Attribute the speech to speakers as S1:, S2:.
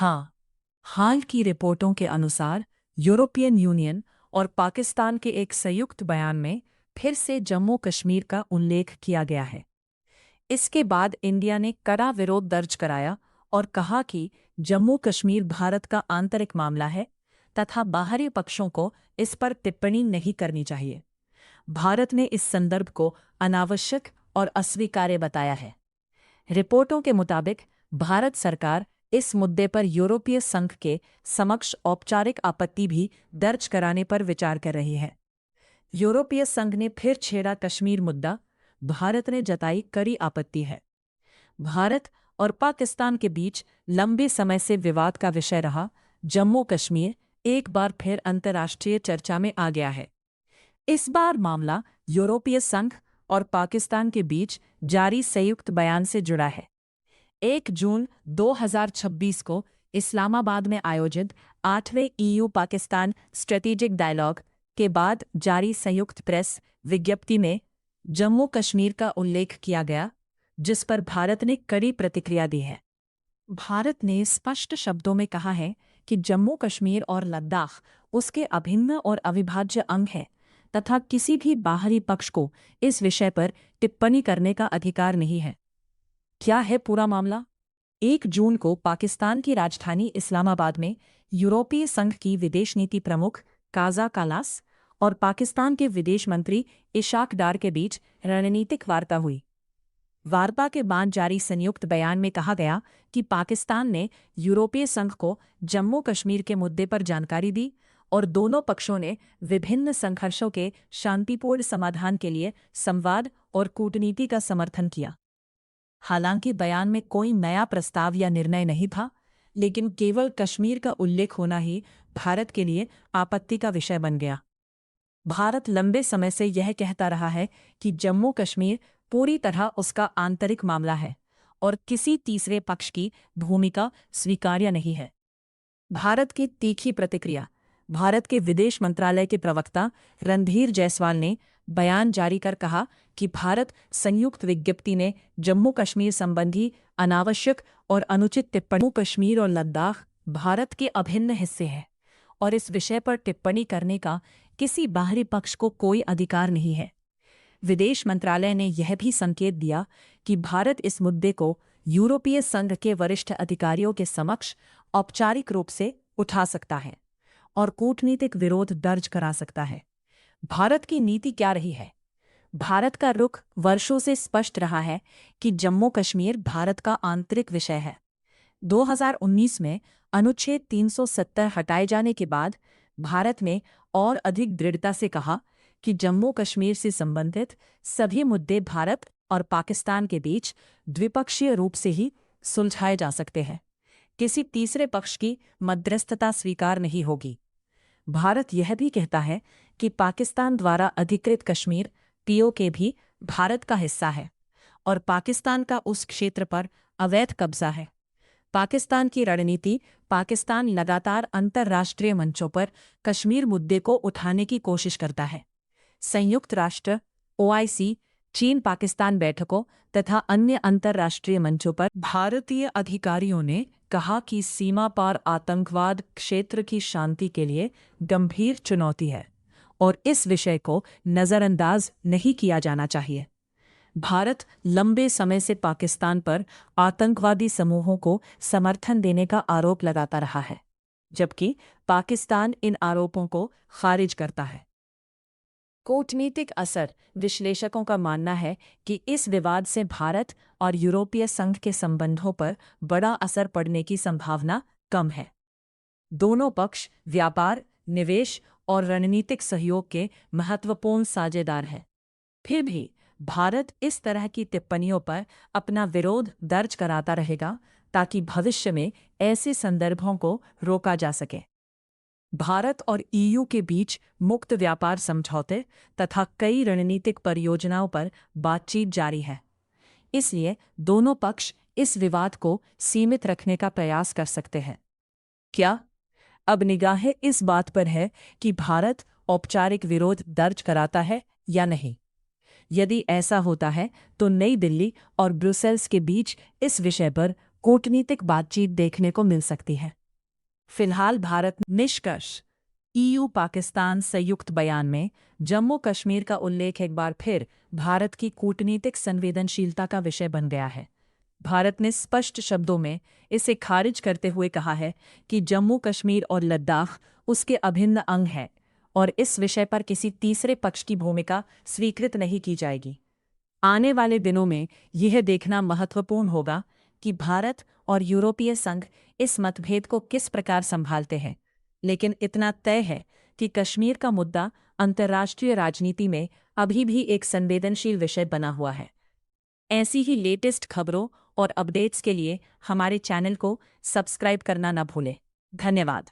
S1: हाँ, हाल की रिपोर्टों के अनुसार यूरोपियन यूनियन और पाकिस्तान के एक संयुक्त बयान में फिर से जम्मू कश्मीर का उल्लेख किया गया है। इसके बाद इंडिया ने कड़ा विरोध दर्ज कराया और कहा कि जम्मू कश्मीर भारत का आंतरिक मामला है तथा बाहरी पक्षों को इस पर टिप्पणी नहीं करनी चाहिए। भारत ने इस संदर्भ को अनावश्यक और अस्वीकार्य बताया है। रिपोर्टों के मुताबिक भारत सरकार इस मुद्दे पर यूरोपीय संघ के समक्ष औपचारिक आपत्ति भी दर्ज कराने पर विचार कर रही है। यूरोपीय संघ ने फिर छेड़ा कश्मीर मुद्दा, भारत ने जताई कड़ी आपत्ति है। भारत और पाकिस्तान के बीच लंबे समय से विवाद का विषय रहा जम्मू कश्मीर एक बार फिर अंतर्राष्ट्रीय चर्चा में आ गया है। इस बार मामला यूरोपीय संघ और पाकिस्तान के बीच जारी संयुक्त बयान से जुड़ा है। 1 जून 2026 को इस्लामाबाद में आयोजित 8वें ईयू पाकिस्तान स्ट्रेटेजिक डायलॉग के बाद जारी संयुक्त प्रेस विज्ञप्ति में जम्मू कश्मीर का उल्लेख किया गया, जिस पर भारत ने कड़ी प्रतिक्रिया दी है। भारत ने स्पष्ट शब्दों में कहा है कि जम्मू कश्मीर और लद्दाख उसके अभिन्न और अविभाज्य अंग है तथा किसी भी बाहरी पक्ष को इस विषय पर टिप्पणी करने का अधिकार नहीं है। क्या है पूरा मामला? 1 जून को पाकिस्तान की राजधानी इस्लामाबाद में यूरोपीय संघ की विदेश नीति प्रमुख काजा कालास और पाकिस्तान के विदेश मंत्री इशाक डार के बीच रणनीतिक वार्ता हुई। वार्ता के बाद जारी संयुक्त बयान में कहा गया कि पाकिस्तान ने यूरोपीय संघ को जम्मू कश्मीर के मुद्दे पर जानकारी दी और दोनों पक्षों ने विभिन्न संघर्षों के शांतिपूर्ण समाधान के लिए संवाद और कूटनीति का समर्थन किया। हालांकि बयान में कोई नया प्रस्ताव या निर्णय नहीं था, लेकिन केवल कश्मीर का उल्लेख होना ही भारत के लिए आपत्ति का विषय बन गया। भारत लंबे समय से यह कहता रहा है कि जम्मू कश्मीर पूरी तरह उसका आंतरिक मामला है और किसी तीसरे पक्ष की भूमिका स्वीकार्य नहीं है। भारत की तीखी प्रतिक्रिया। भारत के विदेश मंत्रालय के प्रवक्ता रणधीर जायसवाल ने बयान जारी कर कहा कि भारत संयुक्त विज्ञप्ति ने जम्मू कश्मीर संबंधी अनावश्यक और अनुचित टिप्पणी कश्मीर और लद्दाख भारत के अभिन्न हिस्से हैं और इस विषय पर टिप्पणी करने का किसी बाहरी पक्ष को कोई अधिकार नहीं है। विदेश मंत्रालय ने यह भी संकेत दिया कि भारत इस मुद्दे को यूरोपीय संघ के वरिष्ठ अधिकारियों के समक्ष औपचारिक रूप से उठा सकता है और कूटनीतिक विरोध दर्ज करा सकता है। भारत की नीति क्या रही है? भारत का रुख वर्षों से स्पष्ट रहा है कि जम्मू कश्मीर भारत का आंतरिक विषय है। 2019 में अनुच्छेद 370 हटाए जाने के बाद भारत ने और अधिक दृढ़ता से कहा कि जम्मू कश्मीर से संबंधित सभी मुद्दे भारत और पाकिस्तान के बीच द्विपक्षीय रूप से ही सुलझाए जा सकते हैं। किसी तीसरे पक्ष की मध्यस्थता स्वीकार नहीं होगी। भारत यह भी कहता है कि पाकिस्तान द्वारा अधिकृत कश्मीर पीओके भी भारत का हिस्सा है और पाकिस्तान का उस क्षेत्र पर अवैध कब्जा है। पाकिस्तान की रणनीति पाकिस्तान लगातार अंतर्राष्ट्रीय मंचों पर कश्मीर मुद्दे को उठाने की कोशिश करता है। संयुक्त राष्ट्र, ओआईसी, चीन पाकिस्तान बैठकों तथा अन्य अंतर्राष्ट्रीय मंचों पर भारतीय अधिकारियों ने कहा कि सीमा पार आतंकवाद क्षेत्र की शांति के लिए गंभीर चुनौती है और इस विषय को नज़रअंदाज नहीं किया जाना चाहिए। भारत लंबे समय से पाकिस्तान पर आतंकवादी समूहों को समर्थन देने का आरोप लगाता रहा है, जबकि पाकिस्तान इन आरोपों को खारिज करता है। कूटनीतिक असर। विश्लेषकों का मानना है कि इस विवाद से भारत और यूरोपीय संघ के संबंधों पर बड़ा असर पड़ने की संभावना कम है। दोनों पक्ष व्यापार, निवेश और रणनीतिक सहयोग के महत्वपूर्ण साझेदार हैं। फिर भी भारत इस तरह की टिप्पणियों पर अपना विरोध दर्ज कराता रहेगा ताकि भविष्य में ऐसे संदर्भों को रोका जा सके। भारत और ईयू के बीच मुक्त व्यापार समझौते तथा कई रणनीतिक परियोजनाओं पर बातचीत जारी है। इसलिए दोनों पक्ष इस विवाद को सीमित रखने का प्रयास कर सकते हैं। क्या अब निगाहें इस बात पर है कि भारत औपचारिक विरोध दर्ज कराता है या नहीं? यदि ऐसा होता है तो नई दिल्ली और ब्रुसेल्स के बीच इस विषय पर कूटनीतिक बातचीत देखने को मिल सकती है। फिलहाल भारत निष्कर्ष ईयू पाकिस्तान संयुक्त बयान में जम्मू कश्मीर का उल्लेख एक बार फिर भारत की कूटनीतिक संवेदनशीलता का विषय बन गया है। भारत ने स्पष्ट शब्दों में इसे खारिज करते हुए कहा है कि जम्मू कश्मीर और लद्दाख उसके अभिन्न अंग है और इस विषय पर किसी तीसरे पक्ष की भूमिका स्वीकृत नहीं की जाएगी। आने वाले दिनों में यह देखना महत्वपूर्ण होगा कि भारत और यूरोपीय संघ इस मतभेद को किस प्रकार संभालते हैं, लेकिन इतना तय है कि कश्मीर का मुद्दा अंतर्राष्ट्रीय राजनीति में अभी भी एक संवेदनशील विषय बना हुआ है। ऐसी ही लेटेस्ट खबरों और अपडेट्स के लिए हमारे चैनल को सब्सक्राइब करना न भूलें। धन्यवाद।